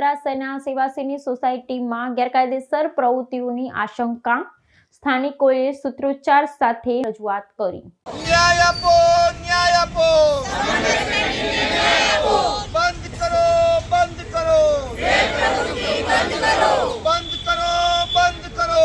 વડોદરા શહેરના સેવાસીની સોસાયટીમાં ગેરકાયદેસર પ્રવૃત્તિઓની આશંકા, સ્થાનિકોએ સૂત્રોચ્ચાર સાથે રજૂઆત કરી। ન્યાય આપો, ન્યાય આપો, બંધ કરો, બંધ કરો, બંધ કરો, બંધ કરો।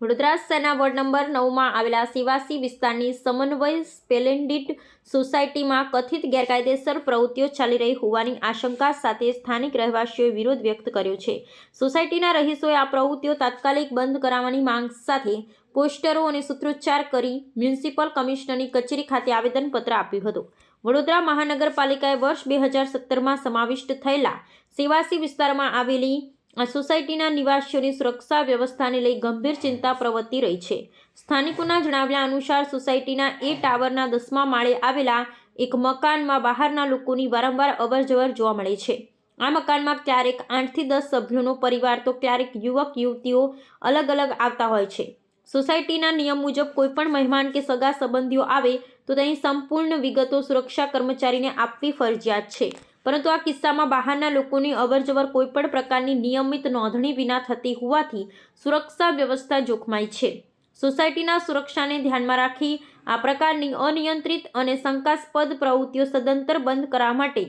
વડોદરા શહેરના વોર્ડ નંબર 9માં આવેલા સેવાસી વિસ્તારની સમન્વય સ્પ્લેન્ડિડ સોસાયટીમાં કથિત ગેરકાયદેસર પ્રવૃત્તિઓ ચાલી રહી હોવાની આશંકા સાથે સ્થાનિક રહેવાસીઓએ વિરોધ વ્યક્ત કર્યો છે। સોસાયટીના રહીશોએ આ પ્રવૃત્તિઓ તાત્કાલિક બંધ કરાવવાની માંગ સાથે પોસ્ટરો અને સૂત્રોચ્ચાર કરી મ્યુનિસિપલ કમિશનરની કચેરી ખાતે આવેદનપત્ર આપ્યું હતું। વડોદરા મહાનગરપાલિકાએ વર્ષ 2017માં સમાવિષ્ટ થયેલા સેવાસી વિસ્તારમાં આવેલી આ સોસાયટીના નિવાસીઓની સુરક્ષા વ્યવસ્થાને લઈ ગંભીર ચિંતા પ્રવર્તી રહી છે। સ્થાનિકોના જણાવ્યા અનુસાર સોસાયટીના એ ટાવરના 10મા માળે આવેલા એક મકાનમાં બહારના લોકોની વારંવાર અવરજવર જોવા મળે છે। આ મકાનમાં ક્યારેક 8 થી 10 સભ્યોનો પરિવાર તો ક્યારેક યુવક યુવતીઓ અલગ અલગ આવતા હોય છે। સોસાયટીના નિયમ મુજબ કોઈપણ મહેમાન કે સગા સંબંધીઓ આવે તો તેની સંપૂર્ણ વિગતો સુરક્ષા કર્મચારીને આપવી ફરજિયાત છે, પરંતુ આ કિસ્સામાં બહારના લોકોની અવરજવર કોઈપણ પ્રકારની નિયમિત નોંધણી વિના થતી હોવાથી સુરક્ષા વ્યવસ્થા જોખમાય છે। સોસાયટીના સુરક્ષાને ધ્યાનમાં રાખી આ પ્રકારની અનિયંત્રિત અને શંકાસ્પદ પ્રવૃત્તિઓ સદંતર બંધ કરવા માટે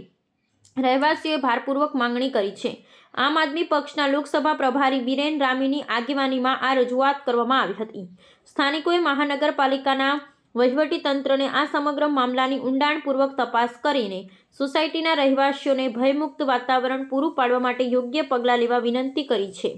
રહેવાસીઓએ ભારપૂર્વક માંગણી કરી છે। આમ આદમી પક્ષના લોકસભા પ્રભારી બીરેન રામીની આગેવાનીમાં આ રજૂઆત કરવામાં આવી હતી। સ્થાનિકોએ મહાનગરપાલિકાના વહીવટીતંત્રને આ સમગ્ર મામલાની ઊંડાણપૂર્વક તપાસ કરીને સોસાયટીના રહેવાસીઓને ભયમુક્ત વાતાવરણ પૂરું પાડવા માટે યોગ્ય પગલાં લેવા વિનંતી કરી છે।